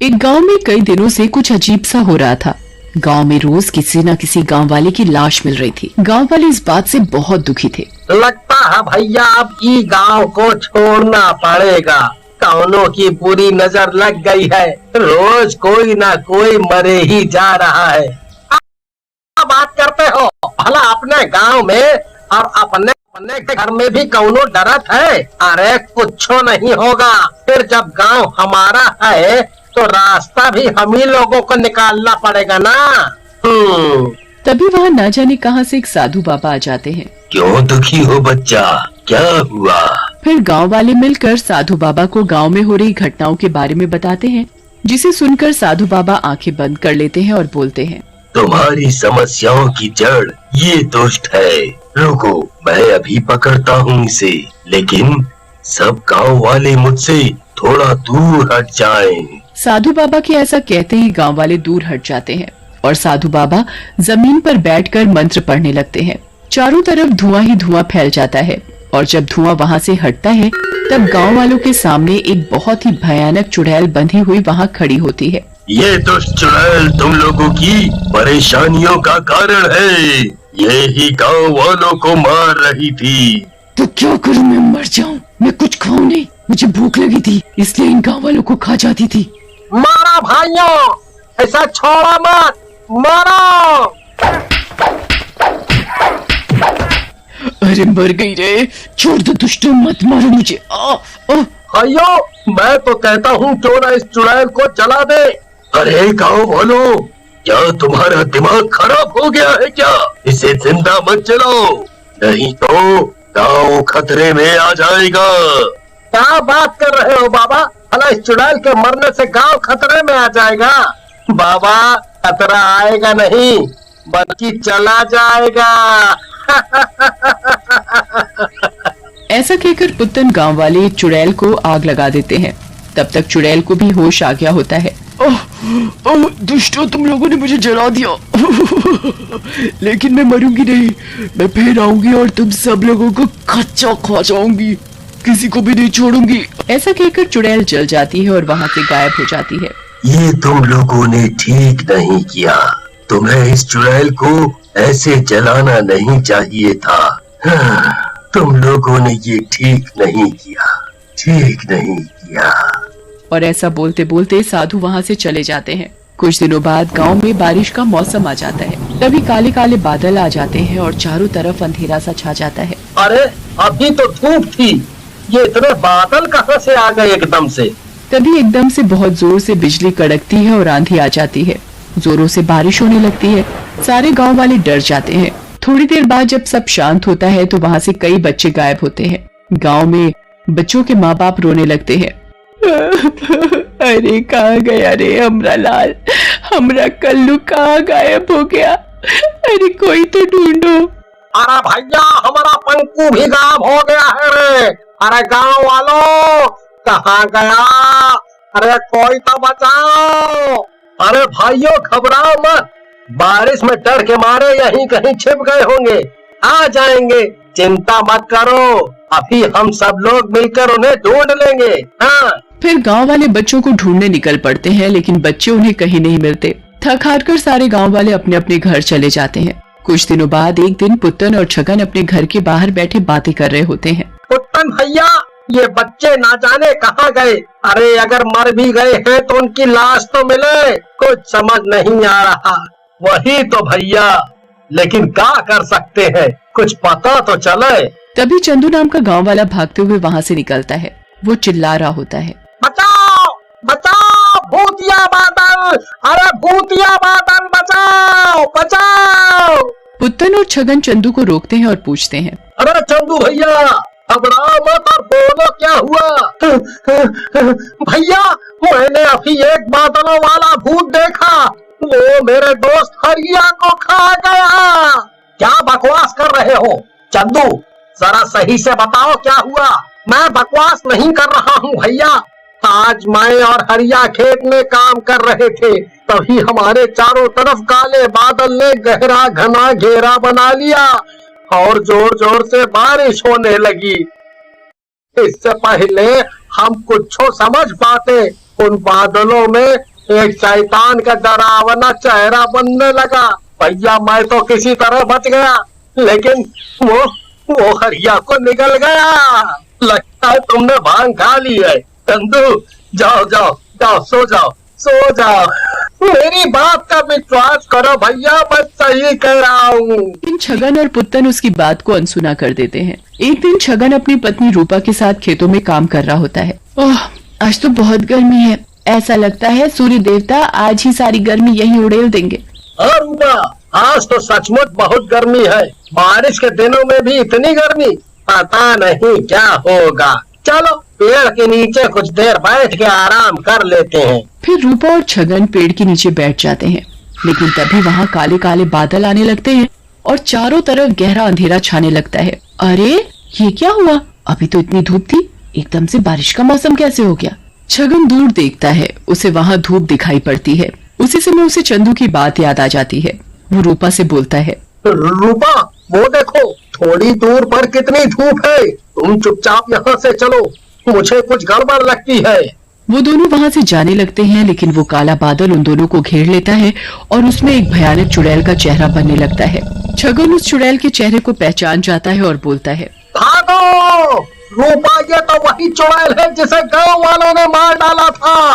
एक गांव में कई दिनों से कुछ अजीब सा हो रहा था। गांव में रोज किसी न किसी गांव वाले की लाश मिल रही थी। गांव वाले इस बात से बहुत दुखी थे। लगता है भैया अब ये गांव को छोड़ना पड़ेगा। कौनों की बुरी नजर लग गई है। रोज कोई ना कोई मरे ही जा रहा है। क्या बात करते हो? भला अपने गांव में और अपने घर में भी कौनो डरत है? अरे कुछ नहीं होगा। फिर जब गांव हमारा है तो रास्ता भी हम ही लोगों को निकालना पड़ेगा ना। तभी वहाँ न जाने कहाँ से एक साधु बाबा आ जाते हैं। क्यों दुखी हो बच्चा, क्या हुआ? फिर गांव वाले मिलकर साधु बाबा को गांव में हो रही घटनाओं के बारे में बताते हैं, जिसे सुनकर साधु बाबा आंखें बंद कर लेते हैं और बोलते हैं, तुम्हारी समस्याओं की जड़ ये दुष्ट है। रुको, मैं अभी पकड़ता हूँ इसे। लेकिन सब गांव वाले मुझसे थोड़ा दूर हट जाएं। साधु बाबा के ऐसा कहते ही गांव वाले दूर हट जाते हैं और साधु बाबा जमीन पर बैठकर मंत्र पढ़ने लगते हैं। चारों तरफ धुआं ही धुआं फैल जाता है और जब धुआं वहां से हटता है तब गांव वालों के सामने एक बहुत ही भयानक चुड़ैल बंधी हुई वहां खड़ी होती है। ये दुष्ट चुड़ैल तुम लोगों की परेशानियों का कारण है। ये ही गांव वालों को मार रही थी। तो क्या करूं, मैं मर जाऊं? मैं कुछ खाऊं नहीं, मुझे भूख लगी थी इसलिए इन गांव वालों को खा जाती थी। मारा भाइयों, ऐसा छोड़ा मत, मारो। अरे मर गई रे, छोड़ दो दुष्टों, मत मारो मुझे। भाइयों, मैं तो कहता हूँ क्यों ना इस चुड़ैल को जला दे। अरे गांव वालों, क्या तुम्हारा दिमाग खराब हो गया है क्या? इसे जिंदा मत जलाओ, नहीं तो गांव खतरे में आ जाएगा। क्या बात कर रहे हो बाबा? भला इस चुड़ैल के मरने से गांव खतरे में आ जाएगा? बाबा, खतरा आएगा नहीं बल्कि चला जाएगा। ऐसा कहकर पुत्तन गांव वाले चुड़ैल को आग लगा देते हैं। तब तक चुड़ैल को भी होश आ गया होता है। ओह दुष्टों, तुम लोगों ने मुझे जला दिया। लेकिन मैं मरूंगी नहीं, मैं फिर आऊंगी और तुम सब लोगों को कच्चा खा जाऊंगी, किसी को भी नहीं छोड़ूंगी। ऐसा कहकर चुड़ैल जल जाती है और वहाँ से गायब हो जाती है। ये तुम लोगों ने ठीक नहीं किया। तुम्हें इस चुड़ैल को ऐसे जलाना नहीं चाहिए था। तुम लोगों ने ये ठीक नहीं किया, ठीक नहीं किया। और ऐसा बोलते बोलते साधु वहाँ से चले जाते हैं। कुछ दिनों बाद गांव में बारिश का मौसम आ जाता है। तभी काले काले बादल आ जाते हैं और चारों तरफ अंधेरा सा छा जाता है। अरे अभी तो धूप थी, ये इतने बादल कहाँ से आ गए एकदम से? तभी एकदम से बहुत जोर से बिजली कड़कती है और आंधी आ जाती है। जोरों से बारिश होने लगती है। सारे गांव वाले डर जाते हैं। थोड़ी देर बाद जब सब शांत होता है तो वहाँ से कई बच्चे गायब होते हैं। गांव में बच्चों के माँ बाप रोने लगते हैं। अरे कहाँ गया रे हमरा लाल, हमरा कल्लू कहाँ गायब हो गया? अरे कोई तो ढूंढो। अरे भैया, हमारा पंकु भी गायब हो गया है रे। अरे गांव वालों, कहाँ गया? अरे कोई तो बचाओ। अरे भाइयों, घबराओ मत, बारिश में डर के मारे यहीं कहीं छिप गए होंगे, आ जाएंगे, चिंता मत करो। अभी हम सब लोग मिलकर उन्हें ढूंढ लेंगे। हाँ। फिर गांव वाले बच्चों को ढूंढने निकल पड़ते हैं, लेकिन बच्चे उन्हें कहीं नहीं मिलते। थक हार कर सारे गांव वाले अपने अपने घर चले जाते हैं। कुछ दिनों बाद एक दिन पुत्तन और छगन अपने घर के बाहर बैठे बातें कर रहे होते हैं। पुत्तन भैया, ये बच्चे ना जाने कहाँ गए। अरे अगर मर भी गए हैं तो उनकी लाश तो मिले, कुछ समझ नहीं आ रहा। वही तो भैया, लेकिन क्या कर सकते हैं, कुछ पता तो चले। तभी चंदू नाम का गांव वाला भागते हुए वहाँ से निकलता है। वो चिल्ला रहा होता है, बचाओ बचाओ, भूतिया बादल, अरे भूतिया बादल, बचाओ बचाओ। पुत्तन और छगन चंदू को रोकते हैं और पूछते हैं, अरे चंदू भैया, घबराओ मत और बोलो क्या हुआ। भैया, मैंने अभी एक बादलों वाला भूत देखा, वो मेरे दोस्त हरिया को खा गया। क्या बकवास कर रहे हो चंदू, जरा सही से बताओ क्या हुआ। मैं बकवास नहीं कर रहा हूँ भैया। आज मैं और हरिया खेत में काम कर रहे थे, तभी हमारे चारों तरफ काले बादल ने गहरा घना घेरा बना लिया और जोर जोर से बारिश होने लगी। इससे पहले हम कुछ समझ पाते, उन बादलों में एक शैतान का डरावना चेहरा बनने लगा। भैया मैं तो किसी तरह बच गया, लेकिन वो हरिया को निकल गया। लगता है तुमने भांग खा ली है। चंदू जाओ जाओ जाओ, सो जाओ। मेरी बात का विश्वास करो भैया, मैं सही कह रहा हूँ। लेकिन छगन और पुत्तन उसकी बात को अनसुना कर देते हैं। एक दिन छगन अपनी पत्नी रूपा के साथ खेतों में काम कर रहा होता है। ओह, आज तो बहुत गर्मी है, ऐसा लगता है सूर्य देवता आज ही सारी गर्मी यहीं उड़ेल देंगे। हाँ रूपा, आज तो सचमुच बहुत गर्मी है। बारिश के दिनों में भी इतनी गर्मी, पता नहीं क्या होगा। चलो पेड़ के नीचे कुछ देर बैठ के आराम कर लेते हैं। फिर रूपा और छगन पेड़ के नीचे बैठ जाते हैं, लेकिन तभी वहाँ काले काले बादल आने लगते हैं और चारों तरफ गहरा अंधेरा छाने लगता है। अरे ये क्या हुआ? अभी तो इतनी धूप थी, एकदम से बारिश का मौसम कैसे हो गया? छगन दूर देखता है, उसे वहाँ धूप दिखाई पड़ती है। उसी समय उसे चंदू की बात याद आ जाती है। वो रूपा से बोलता है, रूपा वो देखो, थोड़ी दूर पर कितनी धूप है। तुम चुपचाप यहाँ से चलो, मुझे कुछ गड़बड़ लगती है। वो दोनों वहाँ से जाने लगते हैं, लेकिन वो काला बादल उन दोनों को घेर लेता है और उसमें एक भयानक चुड़ैल का चेहरा बनने लगता है। छगन उस चुड़ैल के चेहरे को पहचान जाता है और बोलता है, भागो रूपा, ये तो वही चुड़ैल है जिसे गांव वालों ने मार डाला था।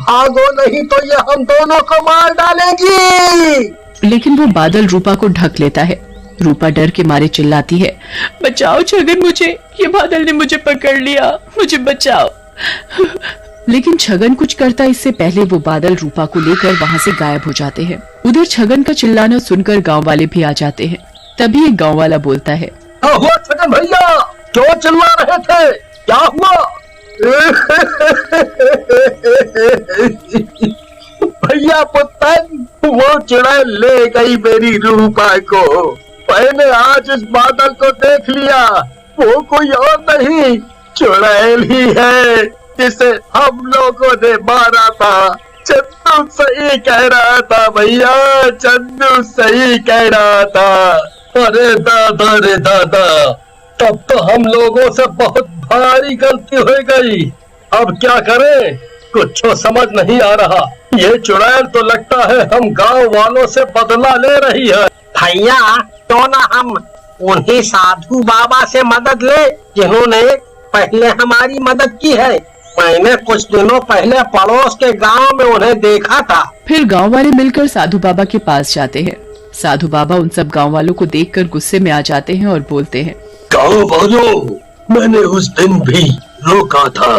भागो नहीं तो ये हम दोनों को मार डालेगी। लेकिन वो बादल रूपा को ढक लेता है। रूपा डर के मारे चिल्लाती है, बचाओ छगन, मुझे ये बादल ने मुझे पकड़ लिया, मुझे बचाओ। लेकिन छगन कुछ करता इससे पहले वो बादल रूपा को लेकर वहाँ से गायब हो जाते हैं। उधर छगन का चिल्लाना सुनकर गांव वाले भी आ जाते हैं। तभी एक गांव वाला बोलता है, क्या हुआ छगन भैया, क्यों चिल्ला रहे थे, क्या हुआ? भैया पुत्तन, वो चुड़ैल ले गई मेरी रूपा को। मैंने आज इस बादल को देख लिया, वो कोई और नहीं, चुड़ैल ही है जिसे हम लोगों ने मारा था। चंदू सही कह रहा था भैया, चंदू सही कह रहा था। अरे दादा रे दादा, तब तो हम लोगों से बहुत भारी गलती हो गई। अब क्या करें, कुछ समझ नहीं आ रहा। ये चुड़ैल तो लगता है हम गांव वालों से बदला ले रही है। भैया तो ना हम उन्हीं साधु बाबा से मदद ले जिन्होंने पहले हमारी मदद की है। मैंने कुछ दिनों पहले पड़ोस के गांव में उन्हें देखा था। फिर गांव वाले मिलकर साधु बाबा के पास जाते हैं। साधु बाबा उन सब गांव वालों को देखकर गुस्से में आ जाते हैं और बोलते हैं, गाँव वालों, मैंने उस दिन भी रोका था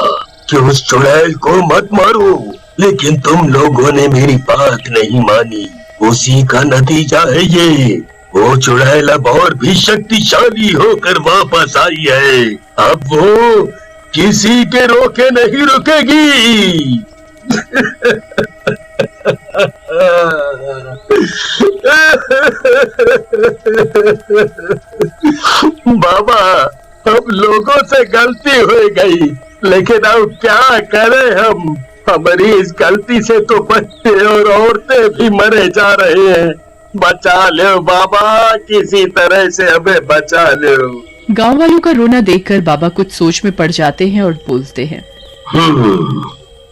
कि उस चुड़ैल को मत मारो, लेकिन तुम लोगों ने मेरी बात नहीं मानी। उसी का नतीजा है ये। वो चुड़ैल अब और भी शक्तिशाली होकर वापस आई है। अब वो किसी के रोके नहीं रुकेगी। बाबा, हम लोगों से गलती हो गई, लेकिन अब क्या करें हम? हमारी इस गलती से तो बच्चे और औरतें भी मरे जा रहे हैं। बचा लो बाबा, किसी तरह से हमें बचा लो। गांव वालों का रोना देखकर बाबा कुछ सोच में पड़ जाते हैं और बोलते हैं,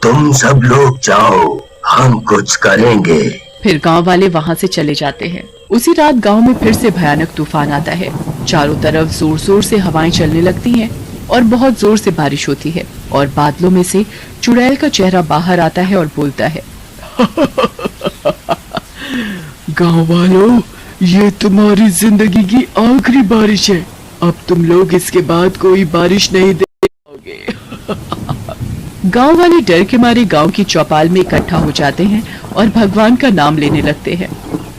तुम सब लोग जाओ, हम कुछ करेंगे। फिर गांव वाले वहां से चले जाते हैं। उसी रात गांव में फिर से भयानक तूफान आता है। चारों तरफ जोर जोर से हवाएं चलने लगती हैं और बहुत जोर से बारिश होती है और बादलों में से चुड़ैल का चेहरा बाहर आता है और बोलता है, गांव वालों, ये तुम्हारी जिंदगी की आखिरी बारिश है। अब तुम लोग इसके बाद कोई बारिश नहीं देख पाओगे। गांव वाले डर के मारे गांव की चौपाल में इकट्ठा हो जाते हैं और भगवान का नाम लेने लगते हैं।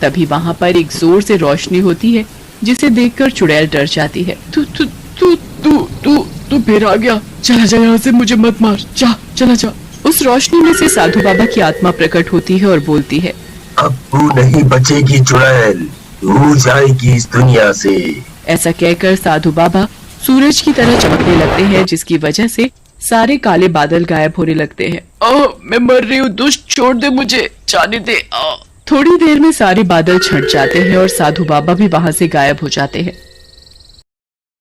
तभी वहां पर एक जोर से रोशनी होती है, जिसे देखकर चुड़ैल डर जाती है। तू फिर आ गया, चला जा यहाँ से, मुझे मत मार, जा चला जा। उस रोशनी में से साधु बाबा की आत्मा प्रकट होती है और बोलती है, अब तू नहीं बचेगी चुड़ैल, तू जाएगी इस दुनिया से। ऐसा कहकर साधु बाबा सूरज की तरह चमकने लगते हैं, जिसकी वजह से सारे काले बादल गायब होने लगते हैं। मैं मर रही हूँ, दुष्ट छोड़ दे मुझे, जाने दे। थोड़ी देर में सारे बादल छट जाते हैं और साधु बाबा भी वहाँ से गायब हो जाते हैं।